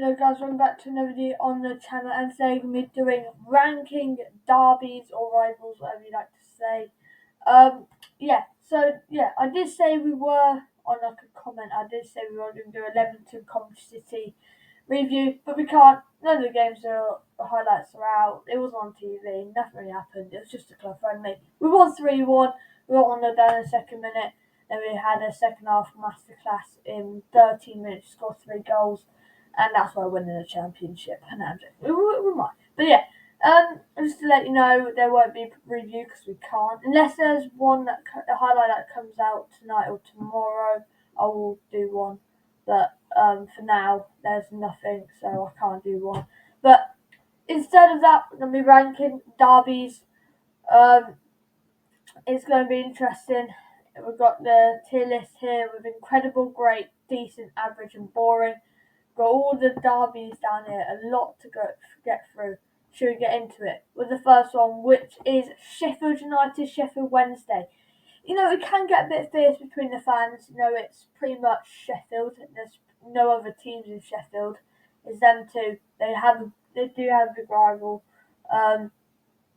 Hello guys, welcome back to another video on the channel, and today we're going to be doing ranking derbies or rivals, whatever you like to say. I did say we were, on like a comment, I did say we were going to do 11 to Coventry City review, but we can't. None of the games are highlights are out. It was on TV, nothing really happened. It was just a club friendly. We won 3-1, we got on down in the second minute, then we had a second half masterclass in 13 minutes, scored 3 goals. And that's why we're winning the championship. And we might. But yeah, just to let you know, there won't be a review because we can't. Unless there's a highlight that comes out tonight or tomorrow, I will do one. But for now, there's nothing, so I can't do one. But instead of that, we're going to be ranking derbies. It's going to be interesting. We've got the tier list here with incredible, great, decent, average, and boring. Got all the derbies down here, a lot to get through. Should we get into it with the first one, which is Sheffield United, Sheffield Wednesday. You know, it can get a bit fierce between the fans. You know, it's pretty much Sheffield. There's no other teams in Sheffield. It's them two. They do have a big rival, but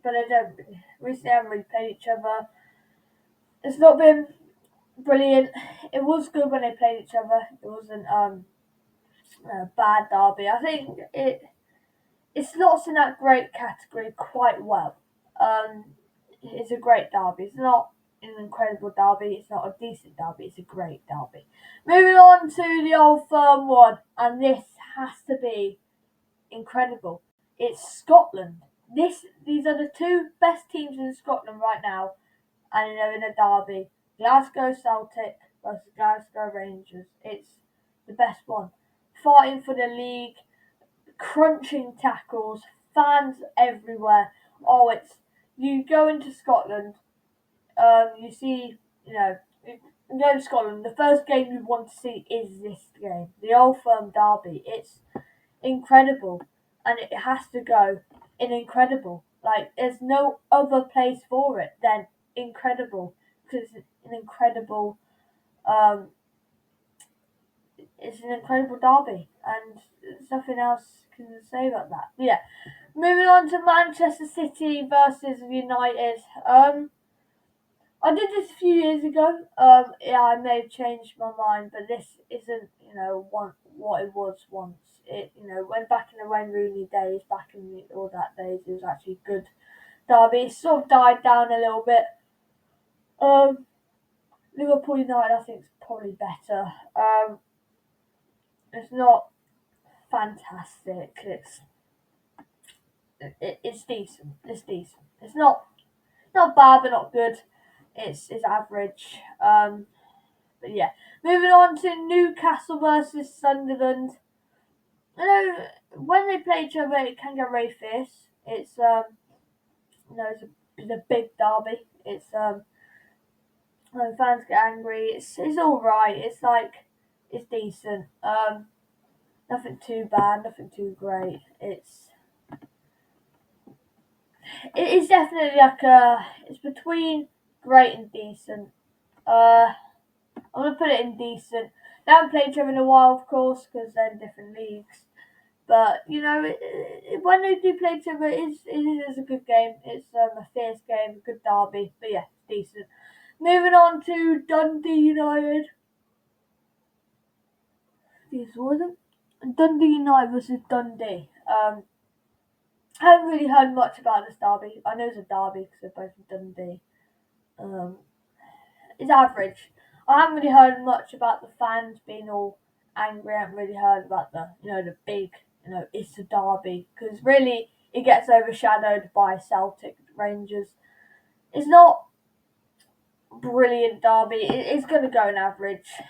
they don't recently haven't really played each other. It's not been brilliant. It was good when they played each other. It wasn't bad derby. I think it slots in that great category quite well. It's a great derby. It's not an incredible derby. It's not a decent derby. It's a great derby. Moving on to the Old Firm one, and this has to be incredible. It's Scotland. These are the two best teams in Scotland right now, and they're in a derby. Glasgow Celtic versus Glasgow Rangers. It's the best one. Fighting for the league, crunching tackles, fans everywhere. You go into Scotland, you see, you go to Scotland, the first game you want to see is this game, the Old Firm derby. It's incredible, and it has to go in incredible. Like, there's no other place for it than incredible, because it's an incredible derby, and there's nothing else can say about that. But yeah, moving on to Manchester City versus United. I did this a few years ago. I may have changed my mind, but this isn't, what it was once. When back in the Wayne Rooney days, all that days, it was actually a good derby. It sort of died down a little bit. Liverpool United, I think, is probably better. It's not fantastic. It's decent. It's decent. It's not bad, but not good. It's average. But yeah, moving on to Newcastle versus Sunderland. When they play each other, it can get very fierce. It's it's a big derby. It's when fans get angry, it's all right. It's decent. Nothing too bad, nothing too great. It is definitely it's between great and decent. I'm gonna put it in decent. They haven't played each other in a while, of course, because they're in different leagues. But when they do play each other, it is a good game. It's a fierce game, a good derby. But yeah, decent. Moving on to Dundee United. Dundee United versus Dundee. I haven't really heard much about this derby. I know it's a derby because they're both in Dundee. It's average. I haven't really heard much about the fans being all angry. I haven't really heard about the big, it's a derby, because really it gets overshadowed by Celtic Rangers. It's not brilliant derby. It's going to go an average.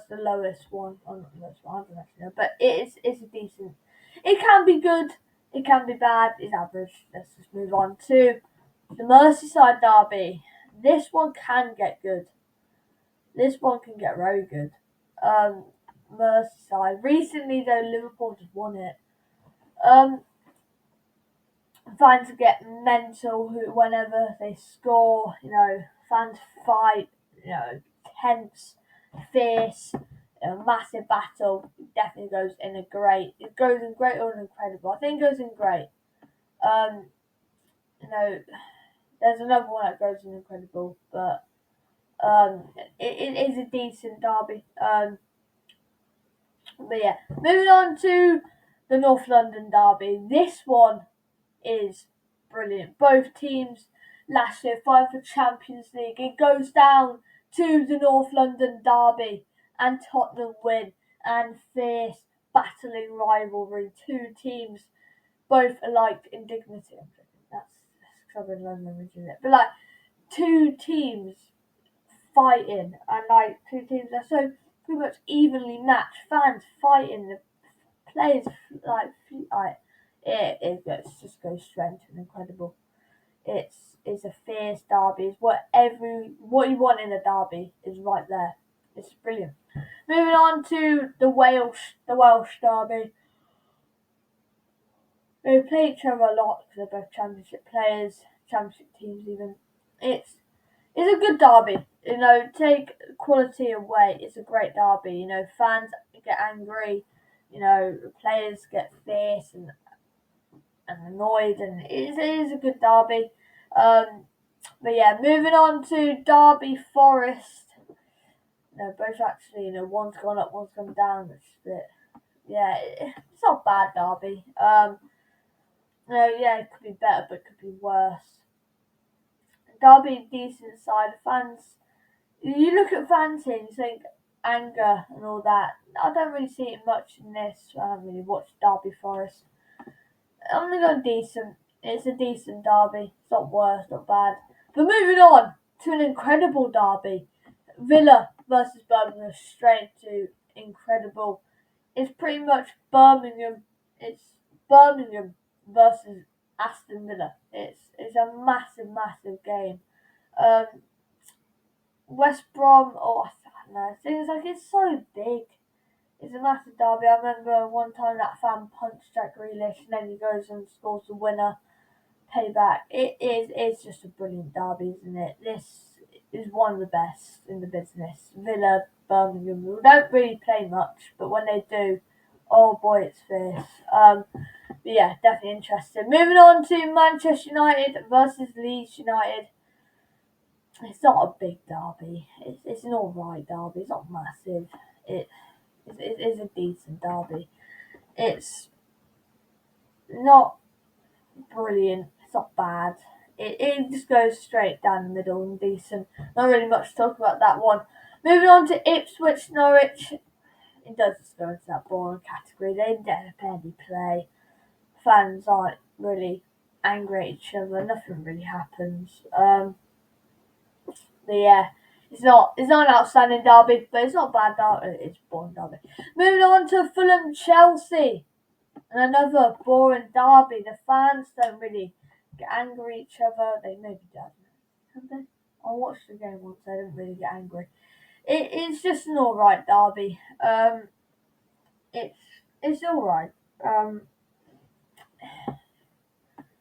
The lowest one. Oh, not the lowest one, I don't actually know, but it's a decent. It can be good. It can be bad. It's average. Let's just move on to the Merseyside derby. This one can get good. This one can get very good. Merseyside. Recently, though, Liverpool just won it. Fans get mental whenever they score. Fans fight. Tense, fierce. a massive battle. It definitely goes in a great. It goes in great or incredible. I think it goes in great. You know, there's another one that goes in incredible, but it is a decent derby. But yeah, moving on to the North London derby. This one is brilliant. Both teams last year fight for Champions League. It goes down to the North London derby, and Tottenham win, and fierce battling rivalry. Two teams both alike in dignity. That's covered London, isn't it? But like two teams fighting, and like two teams are so pretty much evenly matched. Fans fighting, the players like it just goes straight to incredible. It's a fierce derby. It's what you want in a derby is right there. It's brilliant. Moving on to the Welsh derby. They play each other a lot because they're both championship players, championship teams even. It's a good derby. Take quality away. It's a great derby. Fans get angry. Players get fierce and annoyed, and it is a good derby. But yeah, moving on to Derby Forest. Both actually, one's gone up, one's gone down. It's not a bad derby. Yeah, it could be better, but it could be worse. Derby, decent side. Fans, you look at fans here and you think anger and all that. I don't really see it much in this. I haven't really watched Derby Forest. I'm gonna go decent. It's a decent derby. It's not worse, not bad. But moving on to an incredible derby. Villa versus Birmingham, straight to incredible. It's pretty much Birmingham. It's Birmingham versus Aston Villa. It's a massive game. Um, West Brom. Oh, I don't know. Things like it's so big. It's a massive derby. I remember one time that fan punched Jack Grealish, and then he goes and scores the winner. Payback. It's just a brilliant derby, isn't it? This is one of the best in the business. Villa, Birmingham, we don't really play much, but when they do, oh boy, it's fierce. But yeah, definitely interesting. Moving on to Manchester United versus Leeds United. It's not a big derby. It's an alright derby. It's not massive. It is a decent derby. It's not brilliant. It's not bad. It just goes straight down the middle and decent. Not really much to talk about that one. Moving on to Ipswich Norwich. It does just go into that boring category. They barely play. Fans aren't really angry at each other. Nothing really happens. But yeah, it's not an outstanding derby, but it's not a bad derby. It's a boring derby. Moving on to Fulham Chelsea. And another boring derby. The fans don't really get angry at each other. They maybe don't. Have they? I watched the game once. They didn't really get angry. It's just an alright derby. It's alright. I'm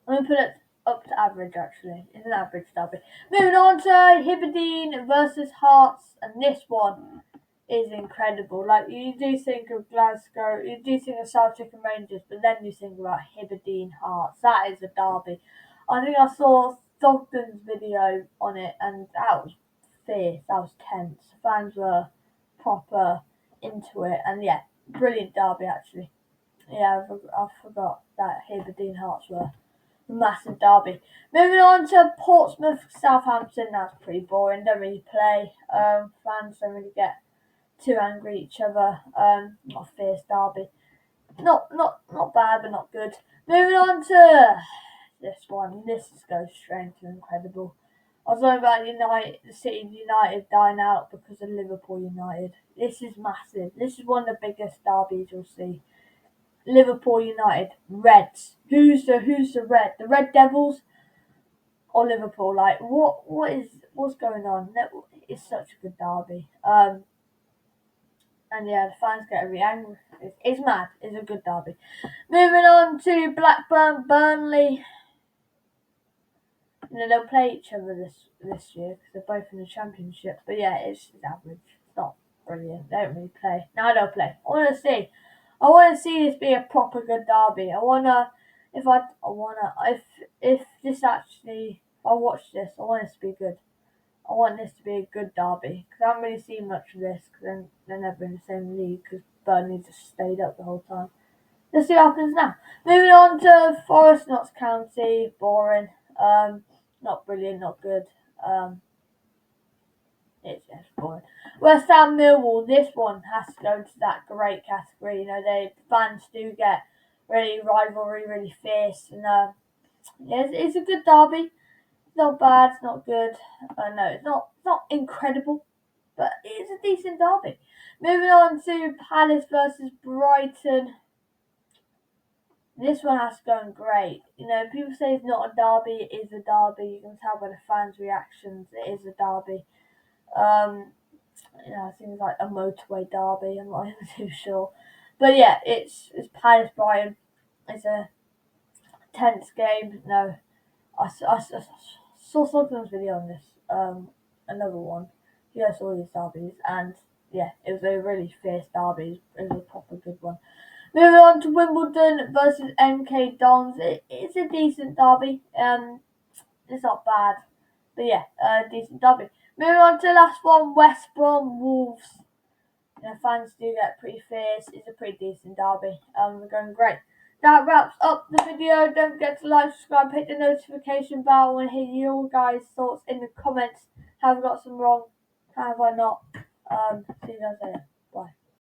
gonna put it up to average. Actually, it's an average derby. Moving on to Hibberdine versus Hearts, and this one is incredible. Like, you do think of Glasgow, you do think of Celtic and Rangers, but then you think about Hibberdine Hearts. That is a derby. I think I saw Thogden's video on it, and that was fierce. That was tense. Fans were proper into it, and yeah, brilliant derby actually. Yeah, I forgot that Hibberdine Hearts were a massive derby. Moving on to Portsmouth Southampton. That's pretty boring. Don't really play. Fans don't really get too angry at each other. Not a fierce derby. Not bad, but not good. Moving on to this one. This goes straight to incredible. I was talking about the City of United dying out because of Liverpool United. This is massive. This is one of the biggest derbies you'll see. Liverpool United, Reds. Who's the Red? The Red Devils or Liverpool? Like, what's going on? It's such a good derby. And yeah, the fans get really angry. It's mad. It's a good derby. Moving on to Blackburn, Burnley. They'll play each other this year because they're both in the Championship. But yeah, it's average. It's not brilliant. They don't really play. Now they'll play. I want to see this be a proper good derby. If this actually, if I watch this, I want this to be good. I want this to be a good derby because I haven't really seen much of this because they're never in the same league because Burnley just stayed up the whole time. Let's see what happens now. Moving on to Forest Notts County, boring. Not brilliant, not good. It's just boring. West Ham Millwall, this one has to go into that great category. The fans do get really rivalry, really fierce, and it's a good derby. It's not bad, it's not good. No, it's not incredible, but it's a decent derby. Moving on to Palace versus Brighton. This one has to go in great. People say it's not a derby, it is a derby. You can tell by the fans' reactions, it is a derby. Things like a motorway derby, I'm not even too sure. But yeah, it's Palace Brighton. It's a tense game. No, I saw someone's video on this. Another one. You guys saw these derbies, and yeah, it was a really fierce derby. It was a proper good one. Moving on to Wimbledon versus MK Dons. It's a decent derby. It's not bad, but yeah, decent derby. Moving on to the last one, West Brom Wolves. Fans do get pretty fierce. It's a pretty decent derby. We're going great. That wraps up the video. Don't forget to like, subscribe, hit the notification bell, and hear your guys' thoughts in the comments. Have I got some wrong? Have I not? See you guys later.